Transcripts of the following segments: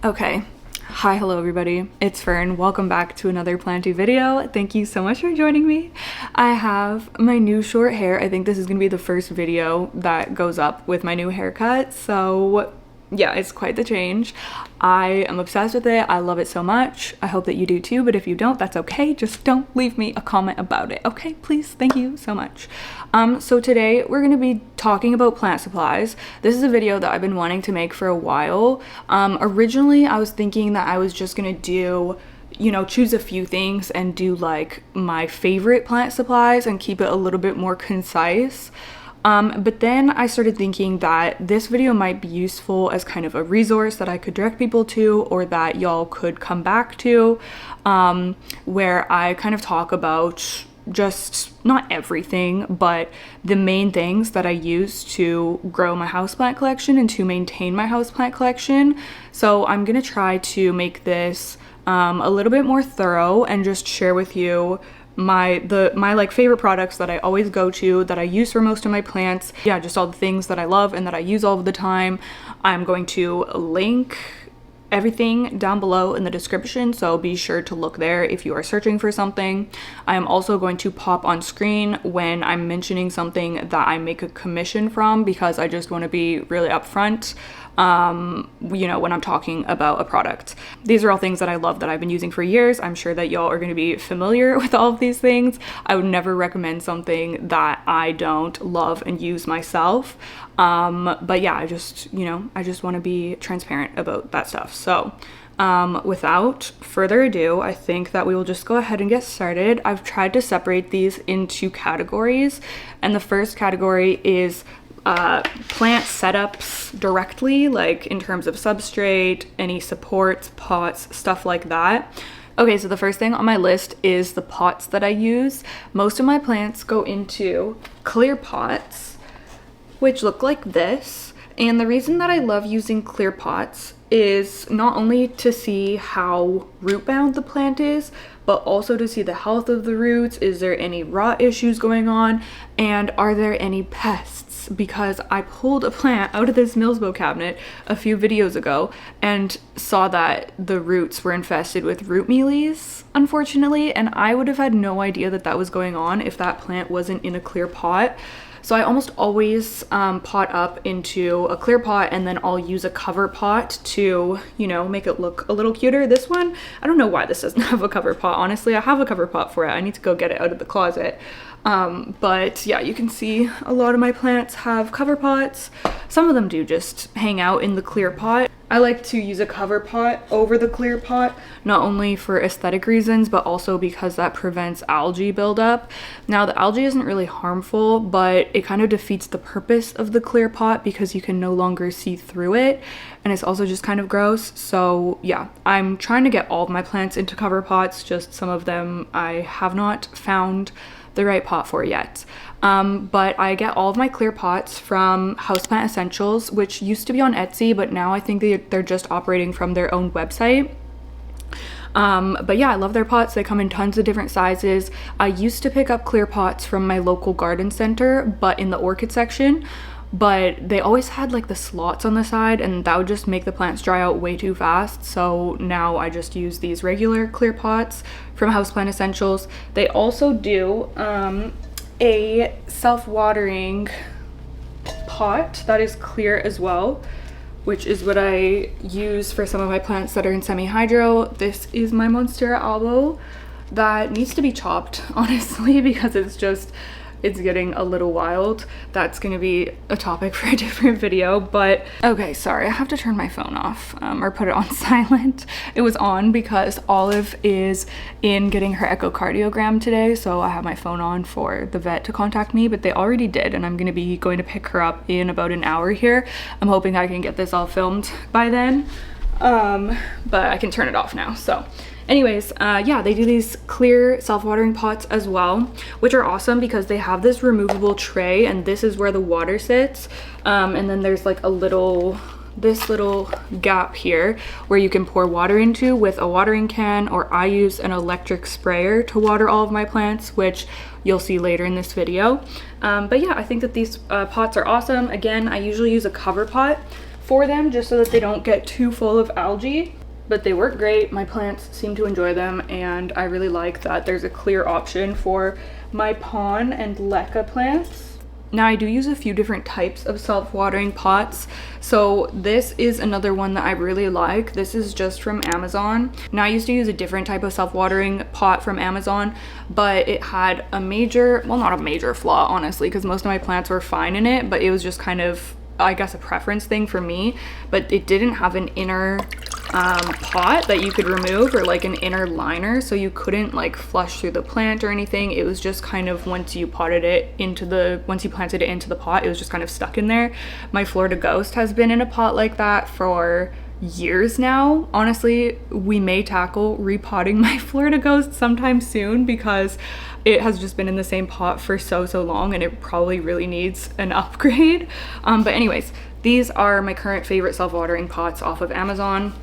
Okay. Hi, hello everybody. It's Fern. Welcome back to another planty video. Thank you so much for joining me. I have my new short hair. I think this is gonna be the first video that goes up with my new haircut. So yeah, it's quite the change. I am obsessed with it. I love it so much. I hope that you do too, but if you don't, that's okay. Just don't leave me a comment about it. Okay, please. Thank you so much. So today we're gonna be talking about plant supplies. This is a video that I've been wanting to make for a while. Originally I was thinking that I was just gonna do, choose a few things and do like my favorite plant supplies and keep it a little bit more concise. But then I started thinking that this video might be useful as kind of a resource that I could direct people to, or that y'all could come back to, where I kind of talk about just not everything, but the main things that I use to grow my houseplant collection and to maintain my houseplant collection. So I'm gonna try to make this a little bit more thorough and just share with you my like favorite products that I always go to, that I use for most of my plants. Yeah, just all the things that I love and that I use all of the time. I'm going to link everything down below in the description, so be sure to look there if you are searching for something. I am also going to pop on screen when I'm mentioning something that I make a commission from, because I just want to be really upfront when I'm talking about a product. These are all things that I love, that I've been using for years. I'm sure that y'all are going to be familiar with all of these things. I would never recommend something that I don't love and use myself. But yeah, I just want to be transparent about that stuff. So without further ado, I think that we will just go ahead and get started. I've tried to separate these into categories, and the first category is plant setups directly, like in terms of substrate, any supports, pots, stuff like that. Okay, so the first thing on my list is the pots that I use. Most of my plants go into clear pots, which look like this. And the reason that I love using clear pots is not only to see how root bound the plant is, but also to see the health of the roots. Is there any rot issues going on? And are there any pests? Because I pulled a plant out of this Millsbo cabinet a few videos ago and saw that the roots were infested with root mealies, unfortunately, and I would have had no idea that that was going on if that plant wasn't in a clear pot. So I almost always pot up into a clear pot, and then I'll use a cover pot to, make it look a little cuter. This one, I don't know why this doesn't have a cover pot. Honestly, I have a cover pot for it. I need to go get it out of the closet. But yeah, you can see a lot of my plants have cover pots. Some of them do just hang out in the clear pot. I like to use a cover pot over the clear pot, not only for aesthetic reasons, but also because that prevents algae buildup. Now, the algae isn't really harmful, but it kind of defeats the purpose of the clear pot because you can no longer see through it, and it's also just kind of gross. So yeah, I'm trying to get all of my plants into cover pots, just some of them I have not found the right pot for yet. But I get all of my clear pots from Houseplant Essentials, which used to be on Etsy, but now I think they're just operating from their own website. But yeah, I love their pots. They come in tons of different sizes. I used to pick up clear pots from my local garden center, but in the orchid section, but they always had like the slots on the side, and that would just make the plants dry out way too fast. So now I just use these regular clear pots from Houseplant Essentials. They also do a self-watering pot that is clear as well, which is what I use for some of my plants that are in semi-hydro. This is my Monstera albo that needs to be chopped, honestly, because it's getting a little wild. That's gonna be a topic for a different video, but okay, sorry, I have to turn my phone off or put it on silent. It was on because Olive is in getting her echocardiogram today, so I have my phone on for the vet to contact me, but they already did, and I'm gonna be going to pick her up in about an hour here. I'm hoping I can get this all filmed by then, but I can turn it off now. So anyways, yeah, they do these clear self-watering pots as well, which are awesome because they have this removable tray, and this is where the water sits. And then there's like this little gap here where you can pour water into with a watering can, or I use an electric sprayer to water all of my plants, which you'll see later in this video. But yeah, I think that these pots are awesome. Again, I usually use a cover pot for them just so that they don't get too full of algae. But they work great. My plants seem to enjoy them, and I really like that there's a clear option for my Pon and Leca plants. Now I do use a few different types of self-watering pots. So this is another one that I really like. This is just from Amazon. Now I used to use a different type of self-watering pot from Amazon, but it had a major, well, not a major flaw honestly, because most of my plants were fine in it, but it was just kind of, I guess, a preference thing for me. But it didn't have an inner pot that you could remove, or like an inner liner, so you couldn't like flush through the plant or anything. It was just kind of, once you planted it into the pot, it was just kind of stuck in there. My Florida Ghost has been in a pot like that for years now. Honestly, we may tackle repotting my Florida Ghost sometime soon, because it has just been in the same pot for so long, and it probably really needs an upgrade. But anyways, these are my current favorite self-watering pots off of Amazon.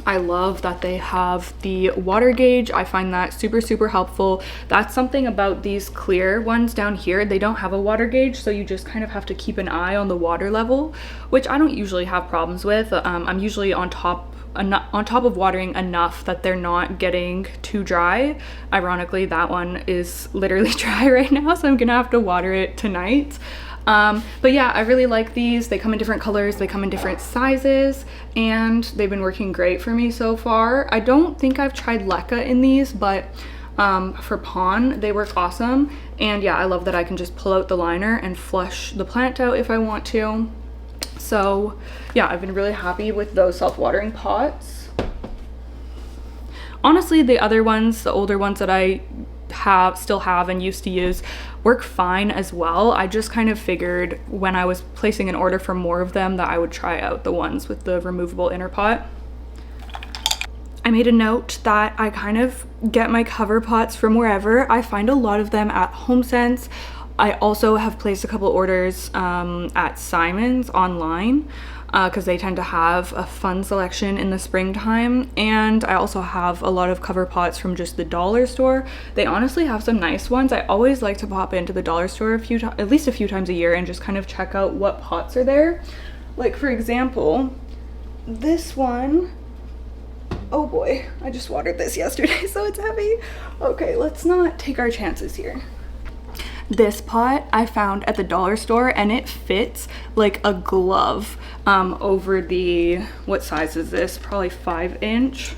I love that they have the water gauge. I find that super helpful. That's something about these clear ones down here. They don't have a water gauge, so you just kind of have to keep an eye on the water level, which I don't usually have problems with. I'm usually on top of watering enough that they're not getting too dry. Ironically, that one is literally dry right now, so I'm gonna have to water it tonight. But yeah, I really like these. They come in different colors, they come in different sizes, and they've been working great for me so far. I don't think I've tried Leca in these, but for Pon, they work awesome. And yeah, I love that I can just pull out the liner and flush the plant out if I want to. So yeah, I've been really happy with those self-watering pots. Honestly, the other ones, the older ones that I still have and used to use, work fine as well. I just kind of figured when I was placing an order for more of them that I would try out the ones with the removable inner pot. I made a note that I kind of get my cover pots from wherever. I find a lot of them at HomeSense. I also have placed a couple orders at Simon's online, because they tend to have a fun selection in the springtime. And I also have a lot of cover pots from just the dollar store. They honestly have some nice ones. I always like to pop into the dollar store at least a few times a year and just kind of check out what pots are there. Like for example, this one, oh boy, I just watered this yesterday, so it's heavy. Okay, let's not take our chances here. This pot I found at the dollar store, and it fits like a glove over the, what size is this? Probably 5-inch.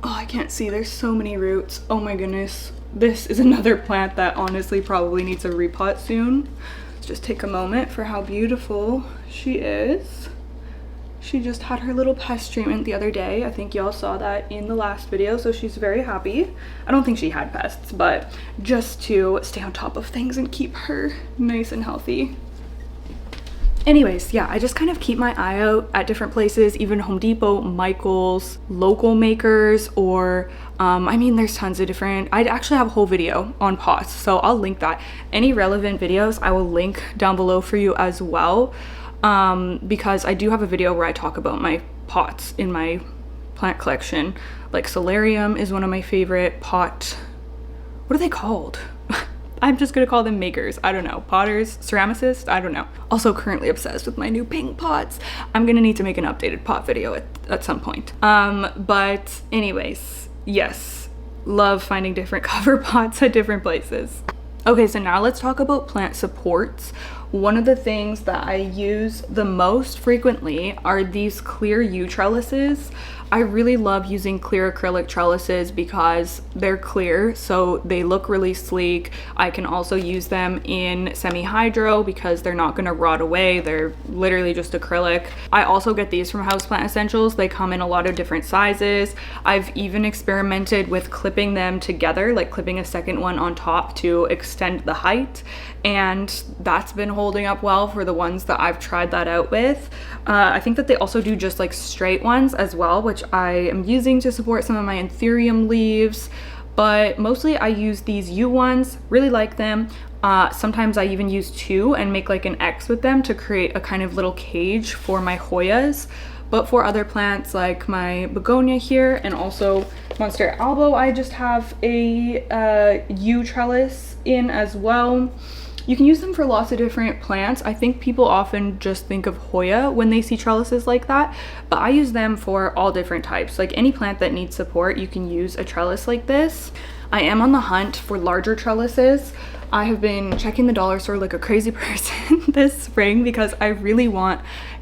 Oh, I can't see, there's so many roots. Oh my goodness. This is another plant that honestly probably needs a repot soon. Let's just take a moment for how beautiful she is. She just had her little pest treatment the other day. I think y'all saw that in the last video, so she's very happy. I don't think she had pests, but just to stay on top of things and keep her nice and healthy. Anyways, yeah, I just kind of keep my eye out at different places, even Home Depot, Michael's, local makers, or I mean, there's tons of different, I actually have a whole video on pots, so I'll link that. Any relevant videos I will link down below for you as well. Because I do have a video where I talk about my pots in my plant collection. Like solarium is one of my favorite pot, what are they called? I'm just gonna call them makers. I don't know, potters, ceramicists, I don't know. Also currently obsessed with my new pink pots. I'm gonna need to make an updated pot video at some point. But anyways, yes, love finding different cover pots at different places. Okay, so now let's talk about plant supports. One of the things that I use the most frequently are these clear U trellises. I really love using clear acrylic trellises because they're clear, so they look really sleek. I can also use them in semi-hydro because they're not gonna rot away. They're literally just acrylic. I also get these from Houseplant Essentials. They come in a lot of different sizes. I've even experimented with clipping them together, like clipping a second one on top to extend the height, and that's been holding up well for the ones that I've tried that out with. I think that they also do just like straight ones as well, which I am using to support some of my anthurium leaves, but mostly I use these U ones, really like them. Sometimes I even use two and make like an X with them to create a kind of little cage for my Hoyas. But for other plants like my begonia here and also Monster Albo, I just have a U trellis in as well. You can use them for lots of different plants. I think people often just think of Hoya when they see trellises like that, but I use them for all different types. Like any plant that needs support, you can use a trellis like this. I am on the hunt for larger trellises. I have been checking the dollar store like a crazy person this spring because I really want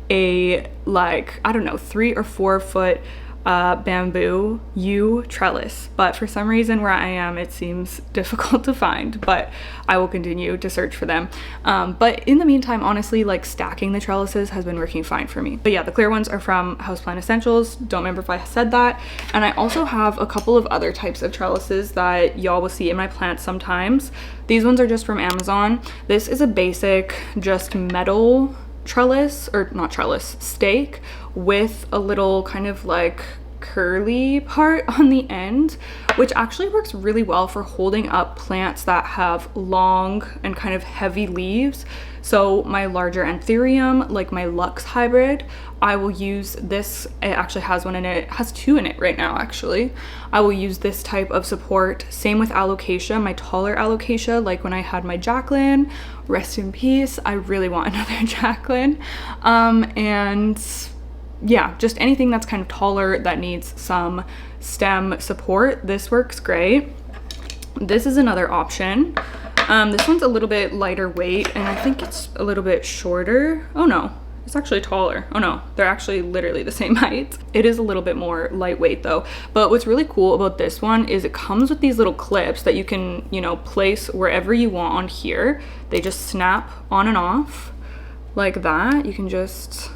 a, like, I don't know, 3 or 4 foot bamboo yew trellis, but for some reason where I am it seems difficult to find, but I will continue to search for them. But in the meantime, honestly, like stacking the trellises has been working fine for me. But yeah, the clear ones are from Houseplant Essentials. Don't remember if I said that. And I also have a couple of other types of trellises that y'all will see in my plants sometimes. These ones are just from Amazon. This is a basic just metal trellis, or not trellis, stake with a little kind of like curly part on the end, which actually works really well for holding up plants that have long and kind of heavy leaves. So my larger anthurium, like my Lux hybrid, I will use this. It actually has one in it. It has 2 in it right now, actually. I will use this type of support. Same with alocasia, my taller alocasia, like when I had my Jacqueline, rest in peace. I really want another Jacqueline. And yeah, just anything that's kind of taller that needs some stem support, this works great. This is another option. This one's a little bit lighter weight and I think it's a little bit shorter. Oh no, it's actually taller. Oh no, they're actually literally the same height. It is a little bit more lightweight though. But what's really cool about this one is it comes with these little clips that you can, you know, place wherever you want on here. They just snap on and off like that. You can just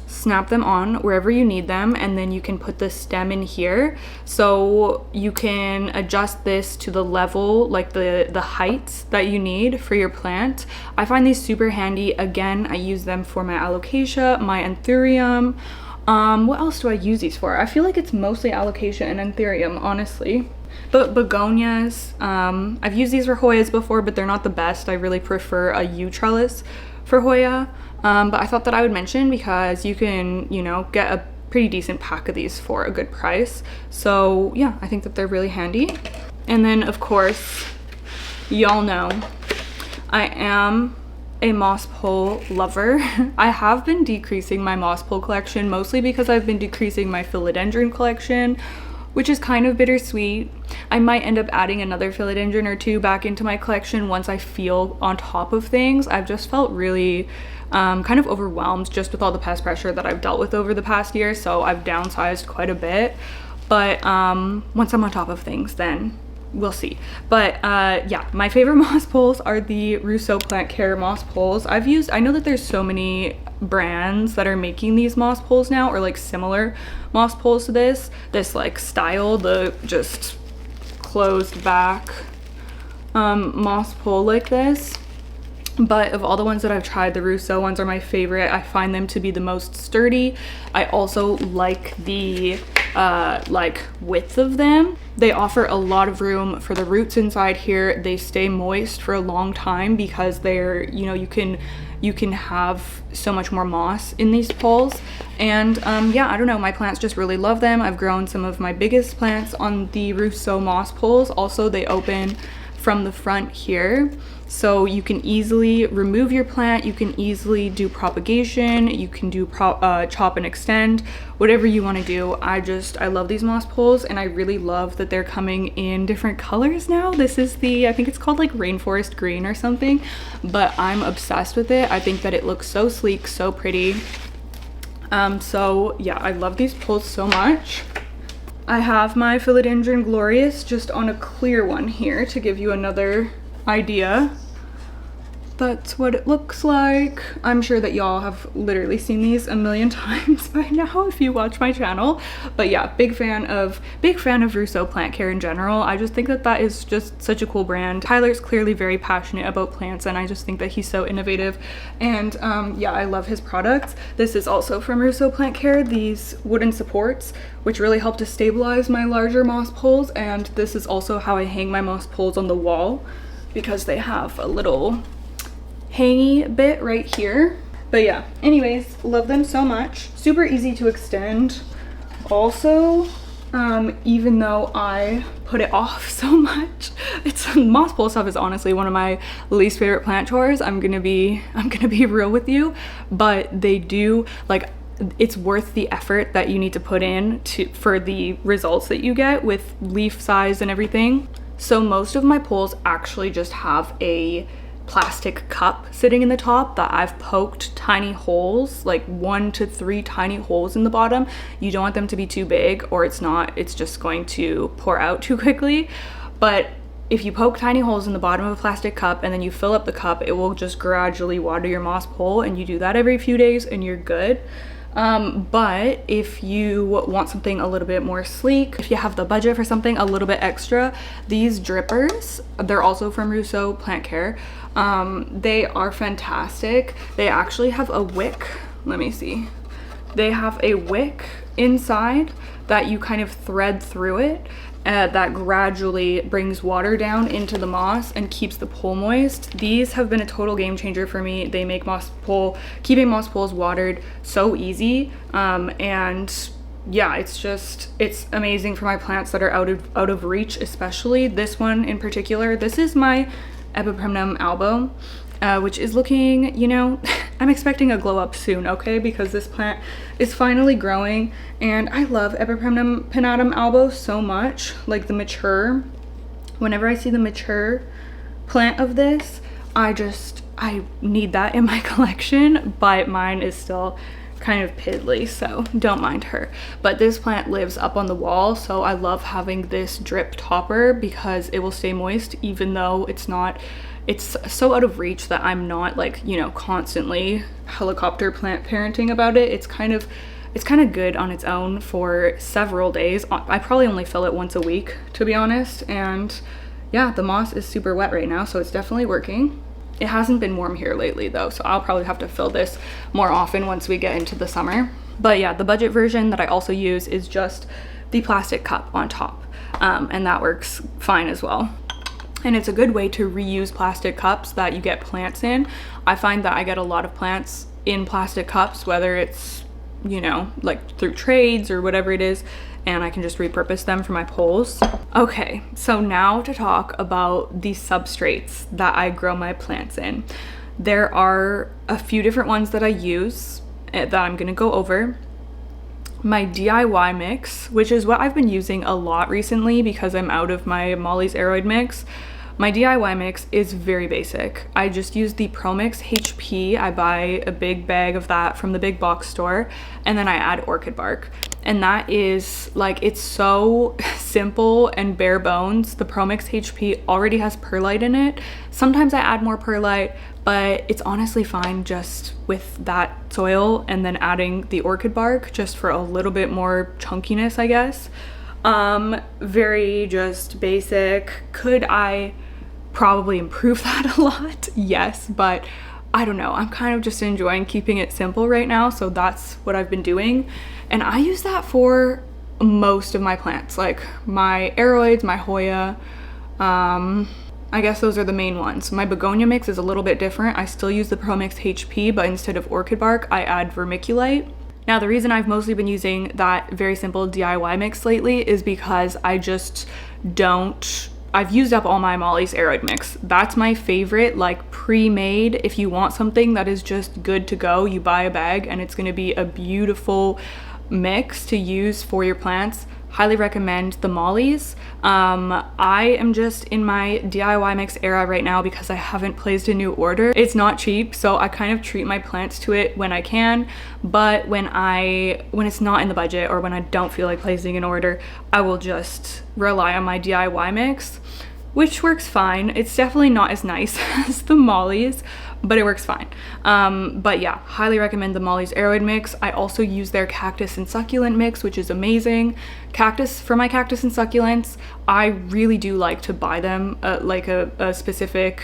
snap them on wherever you need them, and then you can put the stem in here, so you can adjust this to the level, like the height that you need for your plant. I find these super handy. Again, I use them for my alocasia, my anthurium. What else do I use these for? I feel like it's mostly alocasia and anthurium, honestly. But begonias, I've used these for Hoyas before, but they're not the best. I really prefer a yew trellis for Hoya. But I thought that I would mention because you can, you know, get a pretty decent pack of these for a good price. So yeah, I think that they're really handy. And then of course, y'all know I am a moss pole lover. I have been decreasing my moss pole collection mostly because I've been decreasing my philodendron collection, which is kind of bittersweet. I might end up adding another philodendron or 2 back into my collection once I feel on top of things. I've just felt really kind of overwhelmed just with all the pest pressure that I've dealt with over the past year, so I've downsized quite a bit. But once I'm on top of things, then we'll see. But yeah, my favorite moss poles are the Rousseau Plant Care moss poles. I know that there's so many brands that are making these moss poles now, or like similar moss poles to this like style, the just closed back moss pole like this. But of all the ones that I've tried, the Rousseau ones are my favorite. I find them to be the most sturdy. I also like the like width of them. They offer a lot of room for the roots inside here. They stay moist for a long time because they're, you know, you can have so much more moss in these poles. And yeah, I don't know, my plants just really love them. I've grown some of my biggest plants on the Rousseau moss poles. Also, they open from the front here, so you can easily remove your plant, you can easily do propagation, you can do chop and extend, whatever you want to do. I love these moss poles, and I really love that they're coming in different colors now. This is I think it's called like rainforest green or something, but I'm obsessed with it. I think that it looks so sleek, so pretty. So yeah, I love these poles so much. I have my Philodendron Glorious just on a clear one here to give you another idea. That's what it looks like. I'm sure that y'all have literally seen these a million times by now if you watch my channel. But yeah, big fan of Rousseau Plant Care in general. I just think that that is just such a cool brand. Tyler's clearly very passionate about plants, and I just think that he's so innovative. And yeah, I love his products. This is also from Rousseau Plant Care, these wooden supports, which really help to stabilize my larger moss poles. And this is also how I hang my moss poles on the wall, because they have a little hangy bit right here. But yeah, anyways, love them so much. Super easy to extend. Also, even though I put it off so much. It's moss pole stuff is honestly one of my least favorite plant chores. I'm gonna be real with you, but they do, like, it's worth the effort that you need to put in for the results that you get with leaf size and everything. So most of my poles actually just have a plastic cup sitting in the top that I've poked tiny holes, like 1 to 3 tiny holes in the bottom. You don't want them to be too big or it's just going to pour out too quickly. But if you poke tiny holes in the bottom of a plastic cup and then you fill up the cup, it will just gradually water your moss pole, and you do that every few days and you're good. But if you want something a little bit more sleek, if you have the budget for something a little bit extra, these drippers, they're also from Russo Plant Care. They are fantastic. They actually have a wick. Let me see. They have a wick inside that you kind of thread through it. That gradually brings water down into the moss and keeps the pole moist. These have been a total game changer for me. They make keeping moss poles watered so easy. And yeah, it's amazing for my plants that are out of reach, especially this one in particular. This is my Epipremnum albo, which is looking, you know, I'm expecting a glow up soon, okay? Because this plant is finally growing, and I love Epipremnum pinnatum albo so much. Like whenever I see the mature plant of this, I need that in my collection, but mine is still kind of piddly, so don't mind her. But this plant lives up on the wall, so I love having this drip topper because it will stay moist even though it's so out of reach that I'm not, like, you know, constantly helicopter plant parenting about it. It's kind of good on its own for several days. I probably only fill it once a week, to be honest. And yeah, the moss is super wet right now, so it's definitely working. It hasn't been warm here lately though, so I'll probably have to fill this more often once we get into the summer. But yeah, the budget version that I also use is just the plastic cup on top, and that works fine as well. And it's a good way to reuse plastic cups that you get plants in. I find that I get a lot of plants in plastic cups, whether it's, you know, like through trades or whatever it is, and I can just repurpose them for my poles. Okay, so now to talk about the substrates that I grow my plants in. There are a few different ones that I use that I'm gonna go over. My DIY mix, which is what I've been using a lot recently because I'm out of my Molly's Aeroid mix. My DIY mix is very basic. I just use the Pro Mix HP. I buy a big bag of that from the big box store, and then I add orchid bark. And that is, like, it's so simple and bare bones. The Pro Mix HP already has perlite in it. Sometimes I add more perlite, but it's honestly fine just with that soil and then adding the orchid bark just for a little bit more chunkiness, I guess. Very just basic. Could I probably improve that a lot? Yes, but I don't know. I'm kind of just enjoying keeping it simple right now, so that's what I've been doing. And I use that for most of my plants, like my aeroids, my Hoya. I guess those are the main ones. My begonia mix is a little bit different. I still use the Pro Mix HP, but instead of orchid bark, I add vermiculite. Now, the reason I've mostly been using that very simple DIY mix lately is because I've used up all my Molly's Aeroid mix. That's my favorite, like, pre-made. If you want something that is just good to go, you buy a bag and it's gonna be a beautiful mix to use for your plants. Highly recommend the Molly's. I am just in my DIY mix era right now because I haven't placed a new order. It's not cheap, so I kind of treat my plants to it when I can, but when it's not in the budget or when I don't feel like placing an order, I will just rely on my DIY mix, which works fine. It's definitely not as nice as the Molly's, but it works fine. But yeah, highly recommend the Molly's Aeroid mix. I also use their cactus and succulent mix, which is amazing. For my cactus and succulents, I really do like to buy them like a specific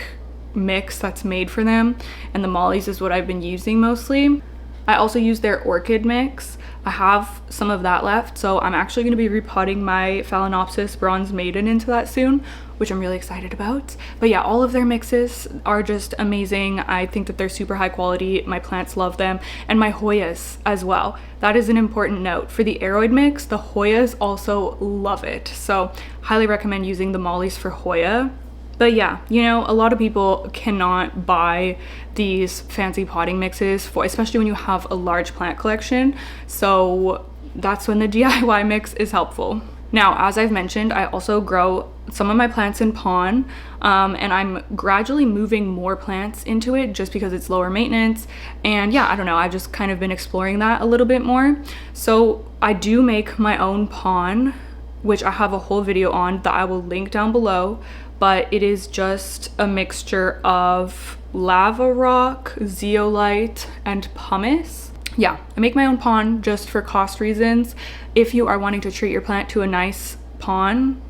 mix that's made for them, and the Molly's is what I've been using mostly. I also use their orchid mix. I have some of that left, so I'm actually going to be repotting my Phalaenopsis Bronze Maiden into that soon, which I'm really excited about. But yeah, all of their mixes are just amazing. I think that they're super high quality. My plants love them, and my Hoyas as well. That is an important note. For the aroid mix, the Hoyas also love it. So highly recommend using the mollies for Hoya. But yeah, you know, a lot of people cannot buy these fancy potting mixes, for especially when you have a large plant collection. So that's when the DIY mix is helpful. Now, as I've mentioned, I also grow some of my plants in pon, and I'm gradually moving more plants into it just because it's lower maintenance. And yeah, I don't know, I've just kind of been exploring that a little bit more. So I do make my own pon, which I have a whole video on that I will link down below, but it is just a mixture of lava rock, zeolite, and pumice. Yeah, I make my own pon just for cost reasons. If you are wanting to treat your plant to a nice pon,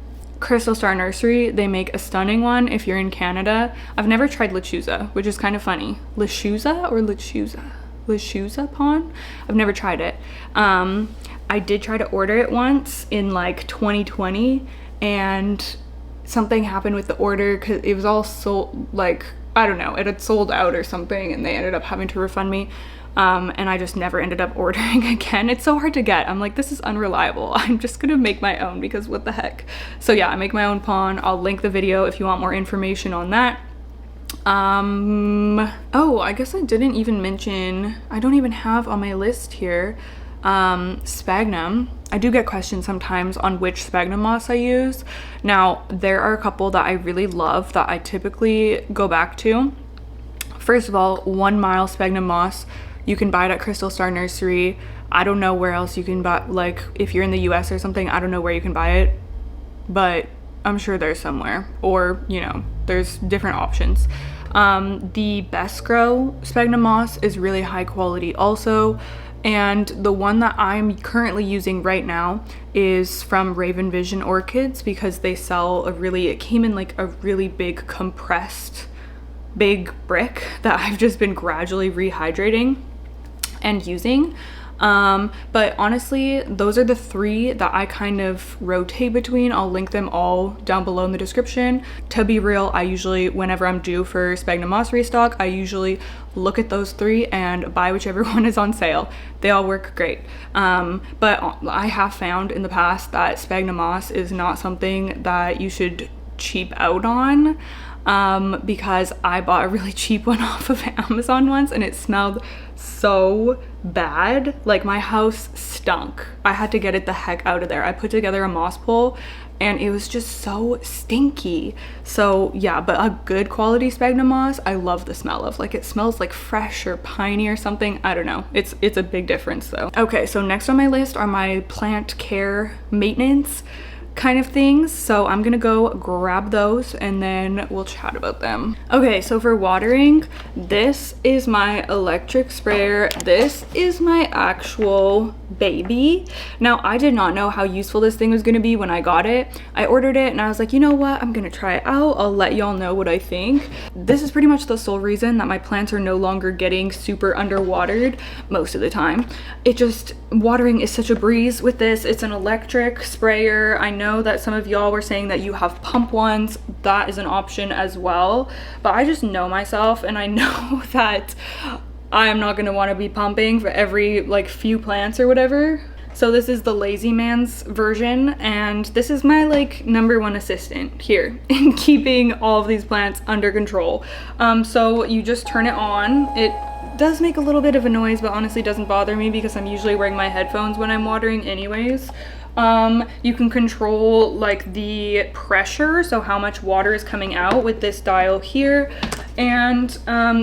Crystal Star Nursery, they make a stunning one if you're in Canada. I've never tried Lechuza, which is kind of funny. Lechuza or Lechuza? Lechuza pon? I've never tried it. I did try to order it once in like 2020, and something happened with the order because it was all sold, like, I don't know, it had sold out or something, and they ended up having to refund me. And I just never ended up ordering again. It's so hard to get. I'm like, this is unreliable. I'm just gonna make my own because what the heck. So yeah, I make my own pon. I'll link the video if you want more information on that. Oh, I guess I didn't even mention, I don't even have on my list here, sphagnum. I do get questions sometimes on which sphagnum moss I use. Now, there are a couple that I really love that I typically go back to. First of all, 1 Mile sphagnum moss. You can buy it at Crystal Star Nursery. I don't know where else you can buy, like if you're in the US or something, I don't know where you can buy it, but I'm sure there's somewhere, or you know, there's different options. The Best Grow sphagnum moss is really high quality also, and the one that I'm currently using right now is from Raven Vision Orchids because they sell it came in like a really big compressed big brick that I've just been gradually rehydrating and using. But honestly, those are the 3 that I kind of rotate between. I'll link them all down below in the description. To be real, I usually, whenever I'm due for sphagnum moss restock, I usually look at those 3 and buy whichever one is on sale. They all work great. But I have found in the past that sphagnum moss is not something that you should cheap out on. Because I bought a really cheap one off of Amazon once and it smelled so bad. Like my house stunk. I had to get it the heck out of there. I put together a moss pole and it was just so stinky. So yeah, but a good quality sphagnum moss, I love the smell of. Like it smells like fresh or piney or something. I don't know. It's a big difference though. Okay, so next on my list are my plant care maintenance kind of things, so I'm gonna go grab those and then we'll chat about them. Okay, so for watering, this is my electric sprayer. This is my actual baby. Now, I did not know how useful this thing was gonna be when I got it. I ordered it and I was like, you know what, I'm gonna try it out. I'll let y'all know what I think. This is pretty much the sole reason that my plants are no longer getting super underwatered most of the time. Watering is such a breeze with this. It's an electric sprayer. I know that some of y'all were saying that you have pump ones. That is an option as well, but I just know myself and I know that I am not going to want to be pumping for every like few plants or whatever. So this is the Lazy Man's version, and this is my like #1 assistant here in keeping all of these plants under control. So you just turn it on. It does make a little bit of a noise, but honestly doesn't bother me because I'm usually wearing my headphones when I'm watering anyways. You can control like the pressure, so how much water is coming out with this dial here. And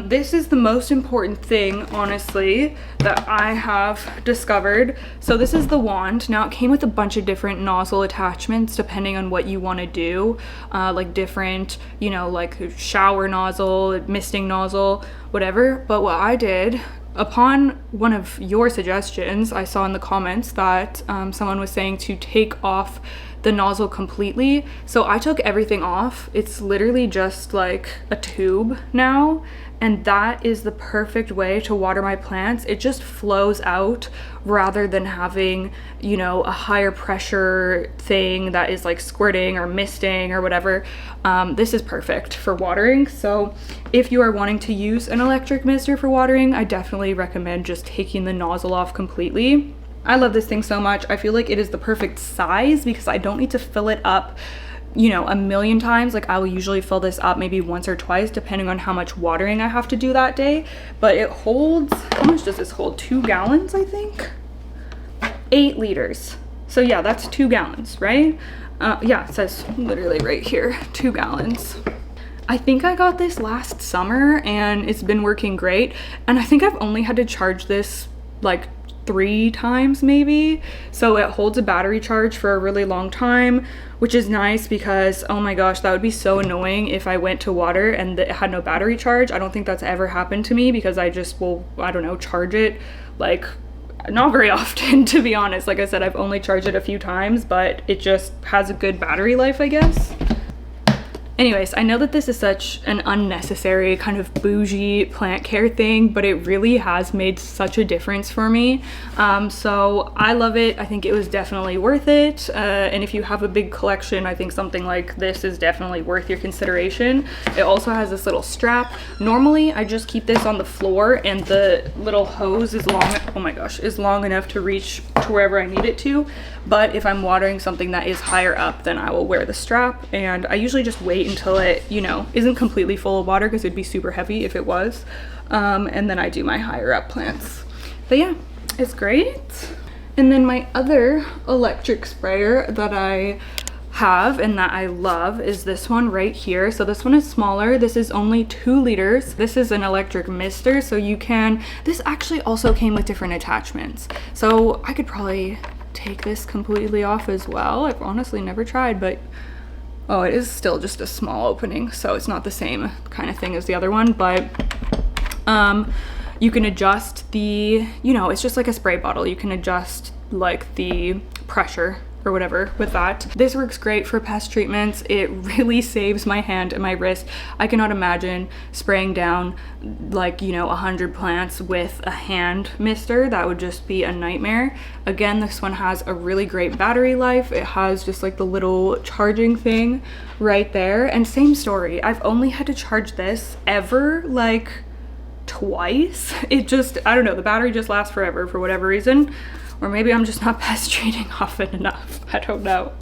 this is the most important thing, honestly, that I have discovered. So this is the wand. Now it came with a bunch of different nozzle attachments depending on what you want to do, like different, you know, like shower nozzle, misting nozzle, whatever. But what I did, upon one of your suggestions, I saw in the comments that someone was saying to take off the nozzle completely. So I took everything off. It's literally just like a tube now, and that is the perfect way to water my plants. It just flows out rather than having, you know, a higher pressure thing that is like squirting or misting or whatever. This is perfect for watering. So if you are wanting to use an electric mister for watering, I definitely recommend just taking the nozzle off completely. I love this thing so much. I feel like it is the perfect size because I don't need to fill it up, you know, a million times. Like I will usually fill this up maybe once or twice depending on how much watering I have to do that day. But it holds, how much does this hold? 2 gallons, I think? 8 liters. So yeah, that's 2 gallons, right? Yeah, it says literally right here, 2 gallons. I think I got this last summer and it's been working great. And I think I've only had to charge this like 3 times maybe. So it holds a battery charge for a really long time, which is nice because, oh my gosh, that would be so annoying if I went to water and it had no battery charge. I don't think that's ever happened to me because I just will, I don't know, charge it like not very often, to be honest. Like I said, I've only charged it a few times, but it just has a good battery life, I guess. Anyways, I know that this is such an unnecessary kind of bougie plant care thing, but it really has made such a difference for me. So I love it. I think it was definitely worth it. And if you have a big collection, I think something like this is definitely worth your consideration. It also has this little strap. Normally, I just keep this on the floor and the little hose is long, oh my gosh, is long enough to reach to wherever I need it to. But if I'm watering something that is higher up, then I will wear the strap. And I usually just wait until it, you know, isn't completely full of water because it'd be super heavy if it was. And then I do my higher up plants. But yeah, it's great. And then my other electric sprayer that I have and that I love is this one right here. So this one is smaller. This is only 2 liters. This is an electric mister, so you can, this actually also came with different attachments. So I could probably take this completely off as well. I've honestly never tried, but oh, it is still just a small opening, so it's not the same kind of thing as the other one. But you can adjust the, you know, it's just like a spray bottle. You can adjust like the pressure or whatever with that. This works great for pest treatments. It really saves my hand and my wrist. I cannot imagine spraying down like, you know, 100 plants with a hand mister. That would just be a nightmare. Again, this one has a really great battery life. It has just like the little charging thing right there. And same story, I've only had to charge this ever like twice. It just, I don't know, the battery just lasts forever for whatever reason. Or maybe I'm just not pest treating often enough. I don't know.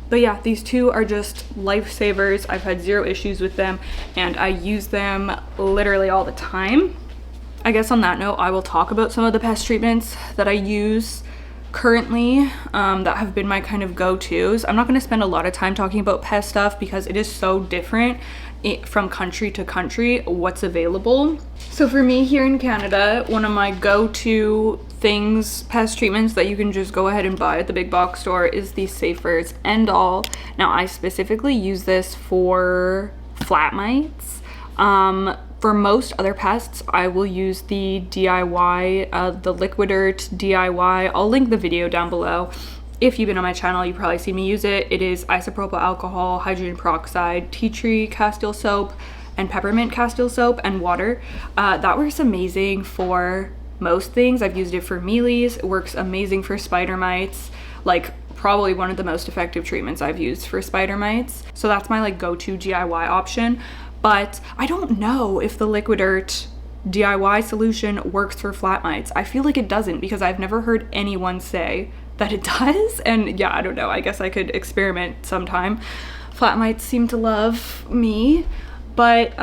But yeah, these two are just lifesavers. I've had 0 issues with them and I use them literally all the time. I guess on that note, I will talk about some of the pest treatments that I use currently that have been my kind of go-tos. I'm not going to spend a lot of time talking about pest stuff because it is so different from country to country what's available. So for me here in Canada, one of my go-to things, pest treatments that you can just go ahead and buy at the big box store is the Safer's End All. Now I specifically use this for flat mites. For most other pests, I will use the DIY, the Liquid Earth DIY. I'll link the video down below. If you've been on my channel, you've probably seen me use it. It is isopropyl alcohol, hydrogen peroxide, tea tree castile soap, and peppermint castile soap and water. That works amazing for most things. I've used it for mealies. It works amazing for spider mites. Like probably one of the most effective treatments I've used for spider mites. So that's my like go-to DIY option. But I don't know if the Liquid Earth DIY solution works for flat mites. I feel like it doesn't because I've never heard anyone say that it does. And yeah, I don't know. I guess I could experiment sometime. Flat mites seem to love me. But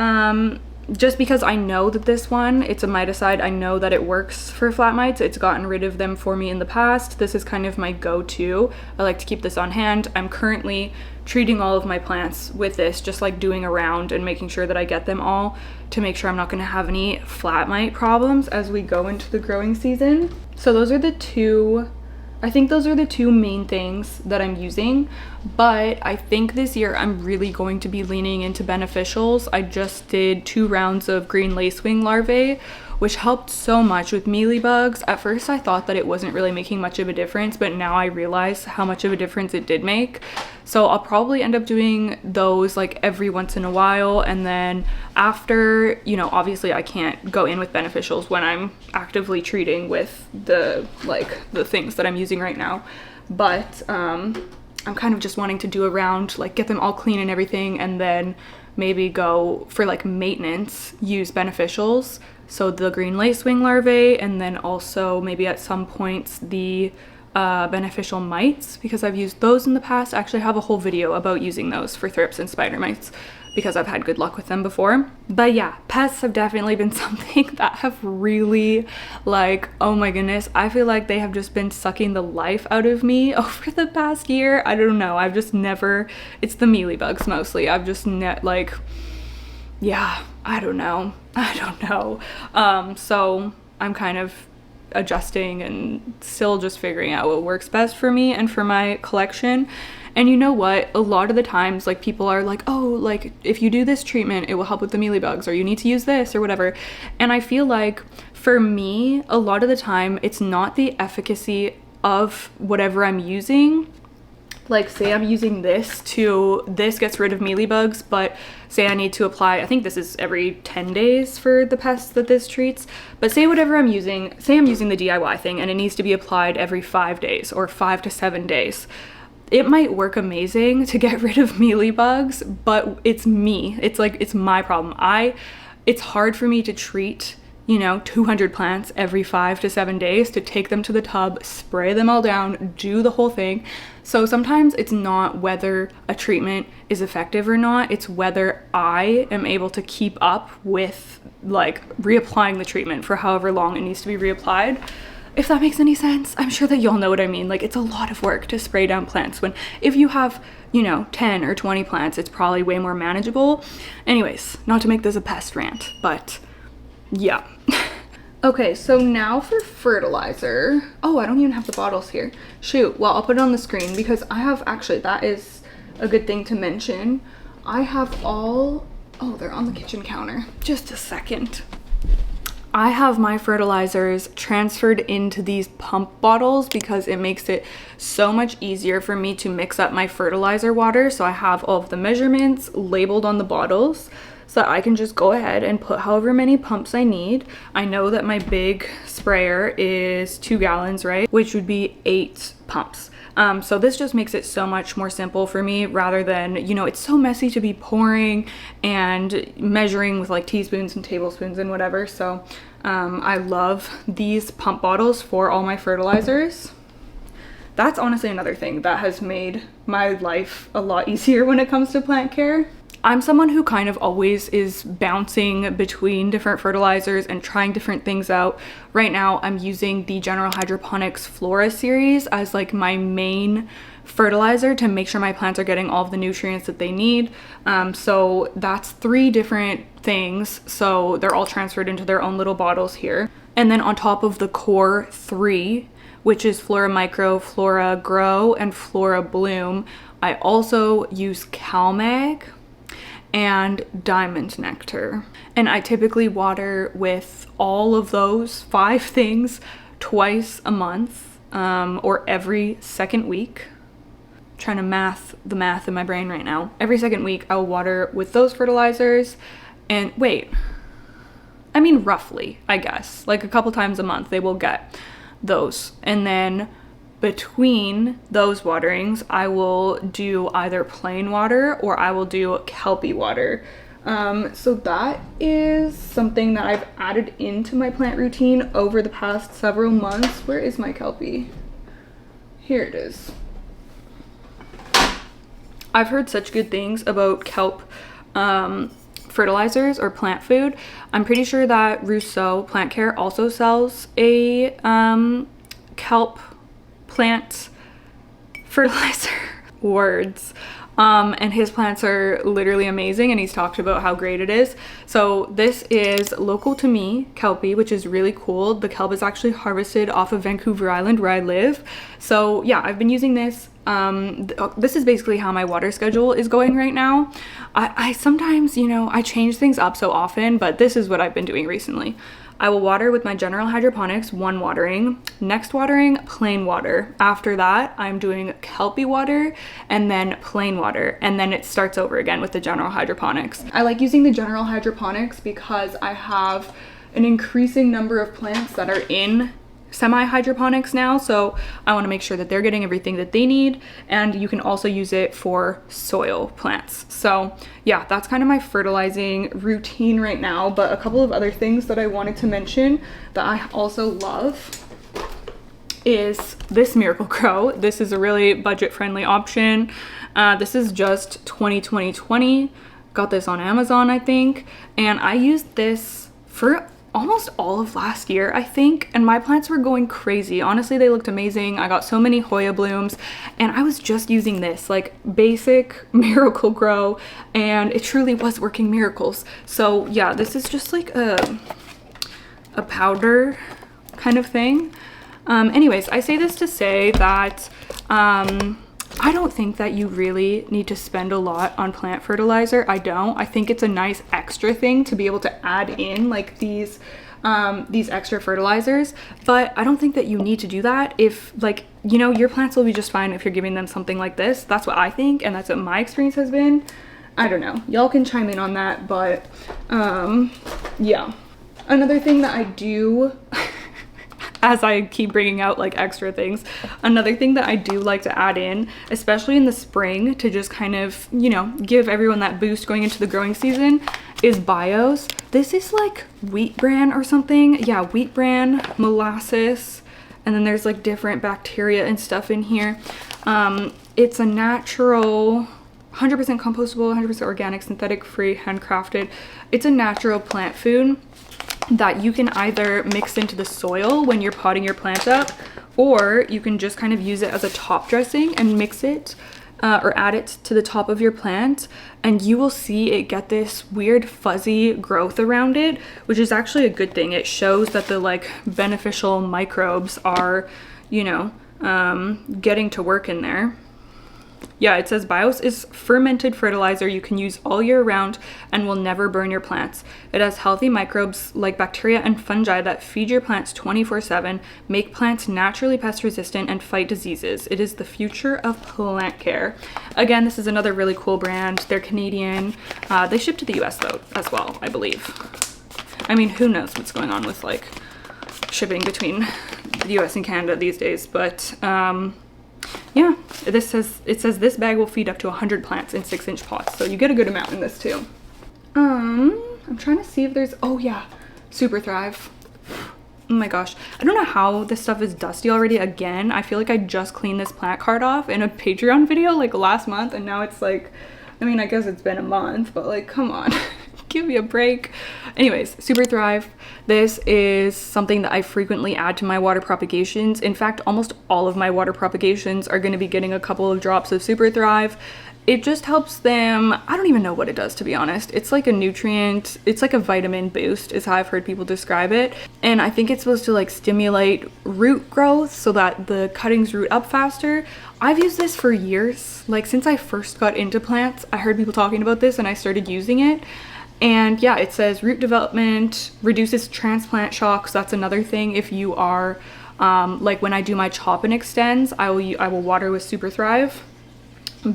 just because I know that this one, it's a miticide, I know that it works for flat mites. It's gotten rid of them for me in the past. This is kind of my go-to. I like to keep this on hand. I'm currently treating all of my plants with this, just like doing a round and making sure that I get them all to make sure I'm not going to have any flat mite problems as we go into the growing season. So those are the two, I think those are the two main things that I'm using, but I think this year I'm really going to be leaning into beneficials. I just did 2 rounds of green lacewing larvae, which helped so much with mealybugs. At first I thought that it wasn't really making much of a difference, but now I realize how much of a difference it did make. So I'll probably end up doing those like every once in a while. And then after, you know, obviously I can't go in with beneficials when I'm actively treating with the things that I'm using right now. But I'm kind of just wanting to do a round, like get them all clean and everything, and then maybe go for like maintenance, use beneficials. So the green lacewing larvae, and then also maybe at some points the beneficial mites, because I've used those in the past. I actually have a whole video about using those for thrips and spider mites because I've had good luck with them before. But yeah, pests have definitely been something that have really, like, oh my goodness, I feel like they have just been sucking the life out of me over the past year. I don't know, I've just never, it's the mealybugs mostly. I've just yeah, I don't know. So I'm kind of adjusting and still just figuring out what works best for me and for my collection. And you know what? A lot of the times, like, people are like, oh, like, if you do this treatment, it will help with the mealybugs, or you need to use this or whatever. And I feel like for me, a lot of the time, it's not the efficacy of whatever I'm using. Like, say I'm using this gets rid of mealybugs, but say I need to apply, I think this is every 10 days for the pests that this treats, but say whatever I'm using, say I'm using the DIY thing and it needs to be applied every 5 days or 5 to 7 days. It might work amazing to get rid of mealybugs, but it's me. It's like, it's my problem. It's hard for me to treat, you know, 200 plants every 5 to 7 days, to take them to the tub, spray them all down, do the whole thing. So sometimes it's not whether a treatment is effective or not, it's whether I am able to keep up with like reapplying the treatment for however long it needs to be reapplied. If that makes any sense. I'm sure that y'all know what I mean. Like, it's a lot of work to spray down plants when, if you have, you know, 10 or 20 plants, it's probably way more manageable. Anyways, not to make this a pest rant, but yeah. Okay, so now for fertilizer. Oh, I don't even have the bottles here. Shoot, well, I'll put it on the screen because I have, actually, that is a good thing to mention. I have all, oh, they're on the kitchen counter. Just a second. I have my fertilizers transferred into these pump bottles because it makes it so much easier for me to mix up my fertilizer water. So I have all of the measurements labeled on the bottles so that I can just go ahead and put however many pumps I need. I know that my big sprayer is 2 gallons, right? Which would be 8 pumps. So this just makes it so much more simple for me rather than, you know, it's so messy to be pouring and measuring with like teaspoons and tablespoons and whatever. So I love these pump bottles for all my fertilizers. That's honestly another thing that has made my life a lot easier when it comes to plant care. I'm someone who kind of always is bouncing between different fertilizers and trying different things out. Right now, I'm using the General Hydroponics Flora series as like my main fertilizer to make sure my plants are getting all of the nutrients that they need. So that's 3 different things. So they're all transferred into their own little bottles here. And then on top of the core 3, which is Flora Micro, Flora Grow, and Flora Bloom, I also use CalMag and Diamond Nectar. And I typically water with all of those 5 things twice a month, or every second week. I'm trying to the math in my brain right now. Every second week I'll water with those fertilizers, and wait, I mean roughly, I guess. Like a couple times a month they will get those. And then between those waterings, I will do either plain water or I will do kelpie water. So that is something that I've added into my plant routine over the past several months. Where is my kelpie? Here it is. I've heard such good things about kelp fertilizers or plant food. I'm pretty sure that Rousseau Plant Care also sells a kelp plant fertilizer. Words. And his plants are literally amazing, and he's talked about how great it is. So this is local to me kelpie, which is really cool. The kelp is actually harvested off of Vancouver Island where I live. So yeah, I've been using this. This is basically how my water schedule is going right now. I sometimes, you know, I change things up so often, but this is what I've been doing recently. I will water with my general hydroponics, one watering, next watering, plain water. After that, I'm doing kelpie water and then plain water, and then it starts over again with the general hydroponics. I like using the general hydroponics because I have an increasing number of plants that are in semi-hydroponics now, so I want to make sure that they're getting everything that they need, and you can also use it for soil plants. So yeah, that's kind of my fertilizing routine right now. But a couple of other things that I wanted to mention that I also love is this Miracle-Gro. This is a really budget-friendly option. This is just 2020. Got this on Amazon, I think, and I used this for almost all of last year, I think, and my plants were going crazy. Honestly, they looked amazing. I got so many Hoya blooms, and I was just using this like basic Miracle-Gro, and it truly was working miracles. So yeah, this is just like a powder kind of thing. Anyways, I say this to say that I don't think that you really need to spend a lot on plant fertilizer. I don't. I think it's a nice extra thing to be able to add in like these extra fertilizers, but I don't think that you need to do that if, like, you know, your plants will be just fine if you're giving them something like this. That's what I think, and that's what my experience has been. I don't know. Y'all can chime in on that, but yeah. Another thing that I do as I keep bringing out like extra things, another thing that I do like to add in, especially in the spring, to just kind of, you know, give everyone that boost going into the growing season, is bios. This is like wheat bran or something. Yeah, wheat bran, molasses, and then there's like different bacteria and stuff in here. It's a natural 100% compostable, 100% organic, synthetic free, handcrafted. It's a natural plant food that you can either mix into the soil when you're potting your plant up, or you can just kind of use it as a top dressing and mix it or add it to the top of your plant, and you will see it get this weird fuzzy growth around it, which is actually a good thing. It shows that the like beneficial microbes are, you know, getting to work in there. Yeah, it says bios is fermented fertilizer you can use all year round and will never burn your plants. It has healthy microbes like bacteria and fungi that feed your plants 24/7, make plants naturally pest resistant, and fight diseases. It is the future of plant care. Again, this is another really cool brand. They're Canadian. They ship to the US though as well, I believe. I mean, who knows what's going on with like shipping between the US and Canada these days, but yeah, it says this bag will feed up to 100 plants in 6-inch pots, so you get a good amount in this too. I'm trying to see if there's, oh yeah, Super Thrive. Oh my gosh, I don't know how this stuff is dusty already again. I feel like I just cleaned this plant card off in a Patreon video like last month, and now it's like, I mean, I guess it's been a month, but like, come on. Give me a break. Anyways, Super Thrive. This is something that I frequently add to my water propagations. In fact, almost all of my water propagations are going to be getting a couple of drops of Super Thrive. It just helps them. I don't even know what it does, to be honest. It's like a nutrient. It's like a vitamin boost is how I've heard people describe it. And I think it's supposed to like stimulate root growth so that the cuttings root up faster. I've used this for years. Like since I first got into plants, I heard people talking about this and I started using it. And yeah, it says root development, reduces transplant shocks. That's another thing. If you are like when I do my chop and extends, I will water with Super Thrive.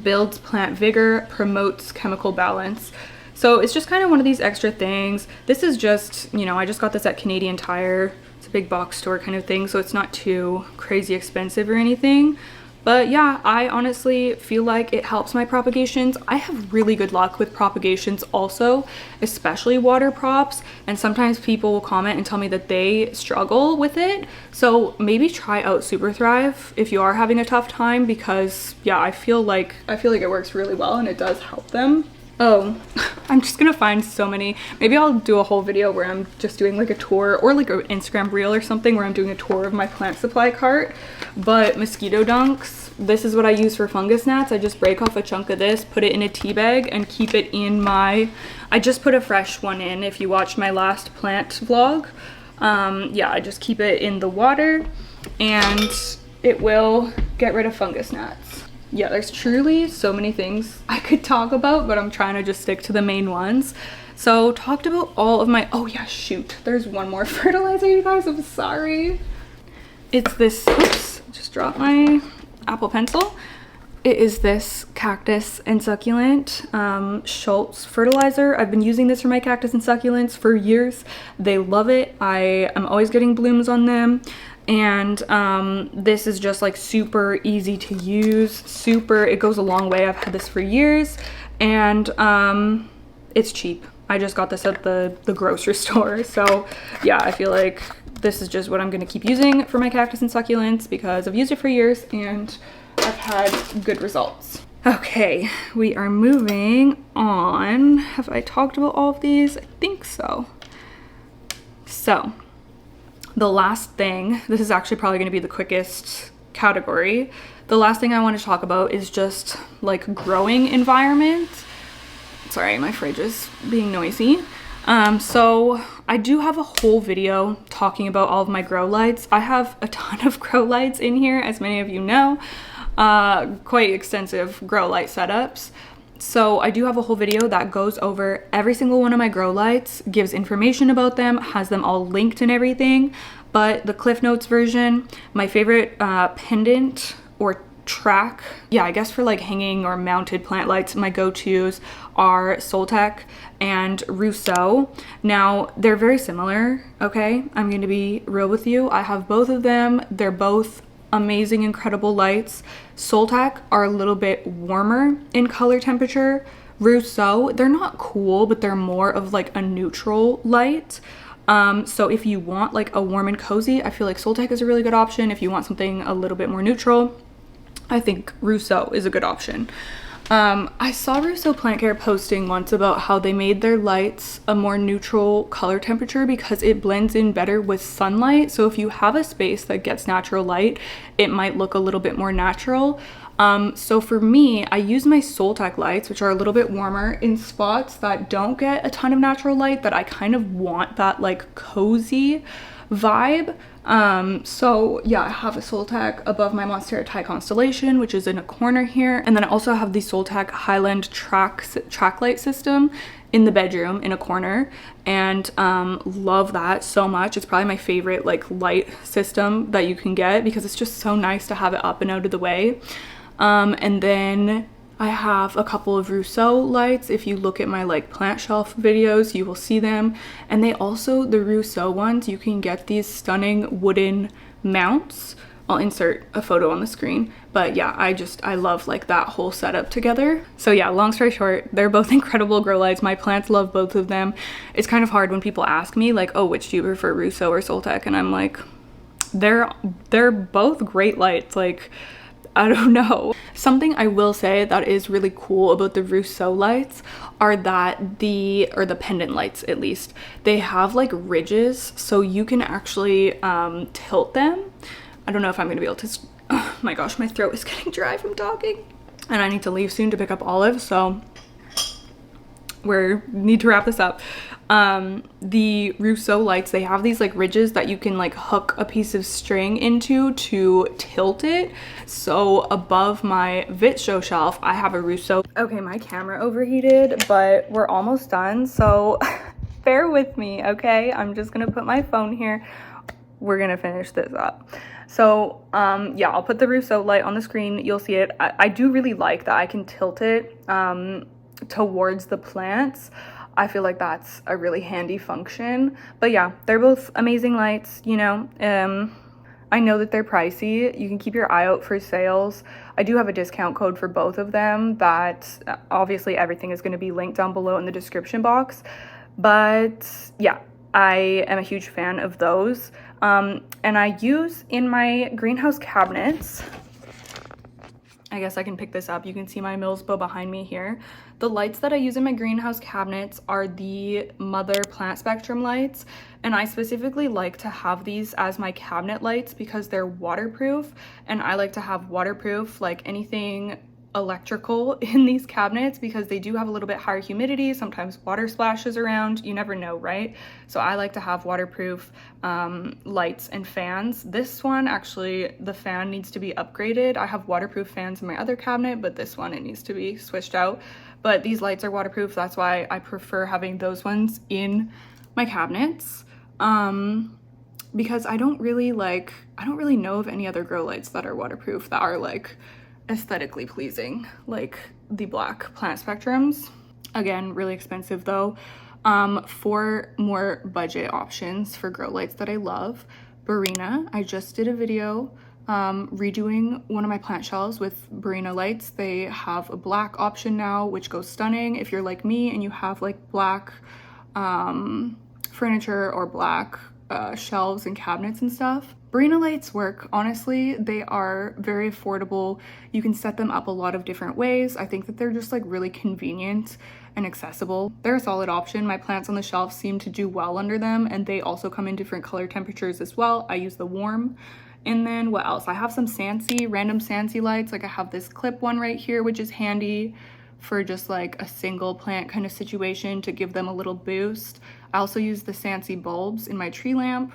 Builds plant vigor, promotes chemical balance. So it's just kind of one of these extra things. This is just, you know, I just got this at Canadian Tire. It's a big box store kind of thing, so it's not too crazy expensive or anything. But yeah, I honestly feel like it helps my propagations. I have really good luck with propagations also, especially water props. And sometimes people will comment and tell me that they struggle with it. So maybe try out Super Thrive if you are having a tough time, because yeah, I feel like it works really well and it does help them. Oh, I'm just gonna find so many. Maybe I'll do a whole video where I'm just doing like a tour, or like an Instagram reel or something where I'm doing a tour of my plant supply cart. But mosquito dunks, this is what I use for fungus gnats. I just break off a chunk of this, put it in a tea bag, and keep it in my, I just put a fresh one in if you watched my last plant vlog. Yeah, I just keep it in the water and it will get rid of fungus gnats. Yeah, there's truly so many things I could talk about, but I'm trying to just stick to the main ones. So talked about all of my, oh yeah, shoot, there's one more fertilizer, you guys, I'm sorry. It's this, oops, just dropped my Apple Pencil. It is this cactus and succulent Schultz fertilizer. I've been using this for my cactus and succulents for years. They love it. I am always getting blooms on them. And this is just like super easy to use. It goes a long way. I've had this for years, and it's cheap. I just got this at the grocery store. So yeah, I feel like this is just what I'm gonna keep using for my cactus and succulents because I've used it for years and I've had good results. Okay, we are moving on. Have I talked about all of these? I think so. So, the last thing, this is actually probably gonna be the quickest category. The last thing I want to talk about is just like growing environment. Sorry, my fridge is being noisy. So I do have a whole video talking about all of my grow lights. I have a ton of grow lights in here, as many of you know. Quite extensive grow light setups. So I do have a whole video that goes over every single one of my grow lights, gives information about them, has them all linked and everything. But the Cliff Notes version, my favorite pendant or track, yeah, I guess for like hanging or mounted plant lights, my go-tos are Soltec and Rousseau. Now they're very similar, okay? I'm gonna be real with you. I have both of them. They're both amazing, incredible lights. Soltec are a little bit warmer in color temperature. Rousseau, they're not cool, but they're more of like a neutral light. So if you want like a warm and cozy, I feel like Soltec is a really good option. If you want something a little bit more neutral, I think Rousseau is a good option. I saw Rousseau Plant Care posting once about how they made their lights a more neutral color temperature because it blends in better with sunlight. So if you have a space that gets natural light, it might look a little bit more natural. So for me, I use my Soltec lights, which are a little bit warmer, in spots that don't get a ton of natural light, that I kind of want that like cozy vibe. So yeah, I have a Soltec above my Monstera Thai Constellation, which is in a corner here. And then I also have the Soltec Highland track light system in the bedroom in a corner, and love that so much. It's probably my favorite like light system that you can get because it's just so nice to have it up and out of the way. And then I have a couple of Rousseau lights. If you look at my like plant shelf videos, you will see them. And they also, the Rousseau ones, you can get these stunning wooden mounts. I'll insert a photo on the screen. But yeah, I love like that whole setup together. So yeah, long story short, they're both incredible grow lights. My plants love both of them. It's kind of hard when people ask me like, oh, which do you prefer, Rousseau or Soltec? And I'm like, they're both great lights. Like, I don't know. Something I will say that is really cool about the Rousseau lights are that or the pendant lights at least, they have like ridges, so you can actually tilt them. I don't know if I'm gonna be able to, oh my gosh, my throat is getting dry from talking. And I need to leave soon to pick up Olive, so we need to wrap this up. The Rousseau lights, they have these like ridges that you can like hook a piece of string into to tilt it. So above my VitShow shelf, I have a Rousseau. Okay, my camera overheated, but we're almost done. So bear with me, okay? I'm just gonna put my phone here. We're gonna finish this up. So yeah, I'll put the Rousseau light on the screen. You'll see it. I do really like that I can tilt it towards the plants. I feel like that's a really handy function. But yeah, they're both amazing lights, you know. I know that they're pricey. You can keep your eye out for sales. I do have a discount code for both of them that obviously everything is going to be linked down below in the description box. But yeah, I am a huge fan of those. And I use in my greenhouse cabinets, I guess I can pick this up. You can see my Millsbo behind me here. The lights that I use in my greenhouse cabinets are the Mother Plant Spectrum lights. And I specifically like to have these as my cabinet lights because they're waterproof. And I like to have waterproof, like anything electrical in these cabinets because they do have a little bit higher humidity. Sometimes water splashes around, you never know, right? So I like to have waterproof lights and fans. This one, actually, the fan needs to be upgraded. I have waterproof fans in my other cabinet, but this one, it needs to be switched out. But these lights are waterproof. That's why I prefer having those ones in my cabinets. Because I don't really know of any other grow lights that are waterproof that are like aesthetically pleasing, like the black plant spectrums. Again, really expensive though. For more budget options for grow lights that I love, Barina. I just did a video redoing one of my plant shelves with Barina lights. They have a black option now, which goes stunning. If you're like me and you have like black furniture or black shelves and cabinets and stuff, Barina lights work. Honestly, they are very affordable. You can set them up a lot of different ways. I think that they're just like really convenient and accessible. They're a solid option. My plants on the shelf seem to do well under them, and they also come in different color temperatures as well. I use the warm. And then what else? I have some random Sansi lights. Like I have this clip one right here, which is handy for just like a single plant kind of situation to give them a little boost. I also use the Sansi bulbs in my tree lamp.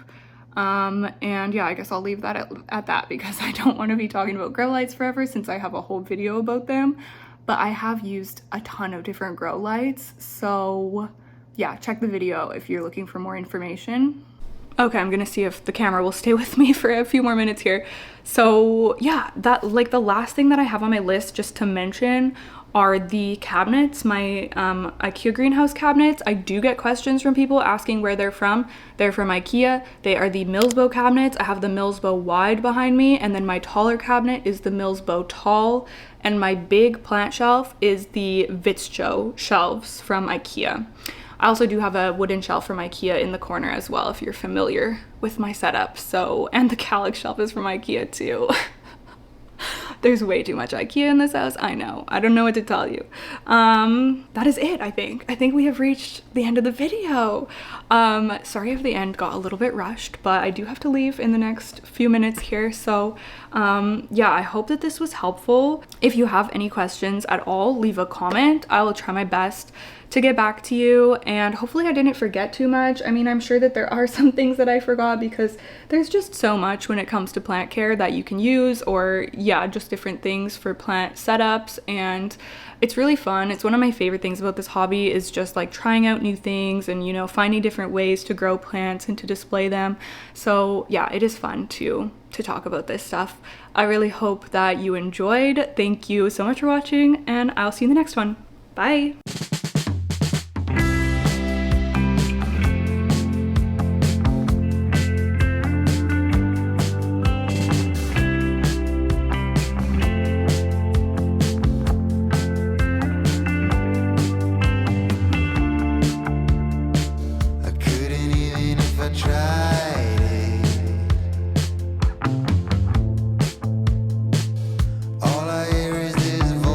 And yeah, I guess I'll leave that at that because I don't want to be talking about grow lights forever since I have a whole video about them. But I have used a ton of different grow lights. So yeah, check the video if you're looking for more information. Okay, I'm gonna see if the camera will stay with me for a few more minutes here. So yeah, that like the last thing that I have on my list just to mention are the cabinets, my IKEA greenhouse cabinets. I do get questions from people asking where they're from. They're from IKEA. They are the Millsbo cabinets. I have the Millsbo wide behind me, and then my taller cabinet is the Millsbo tall, and my big plant shelf is the Vitsjo shelves from IKEA. I also do have a wooden shelf from IKEA in the corner as well, if you're familiar with my setup. So, and the Calyx shelf is from IKEA too. There's way too much IKEA in this house. I know. I don't know what to tell you. That is it, I think. I think we have reached the end of the video. Sorry if the end got a little bit rushed, but I do have to leave in the next few minutes here. So yeah, I hope that this was helpful. If you have any questions at all, leave a comment. I will try my best to get back to you, and hopefully I didn't forget too much. I mean, I'm sure that there are some things that I forgot because there's just so much when it comes to plant care that you can use, or yeah, just different things for plant setups, and it's really fun. It's one of my favorite things about this hobby is just like trying out new things and, you know, finding different ways to grow plants and to display them. So yeah, it is fun to talk about this stuff. I really hope that you enjoyed. Thank you so much for watching, and I'll see you in the next one. Bye. Try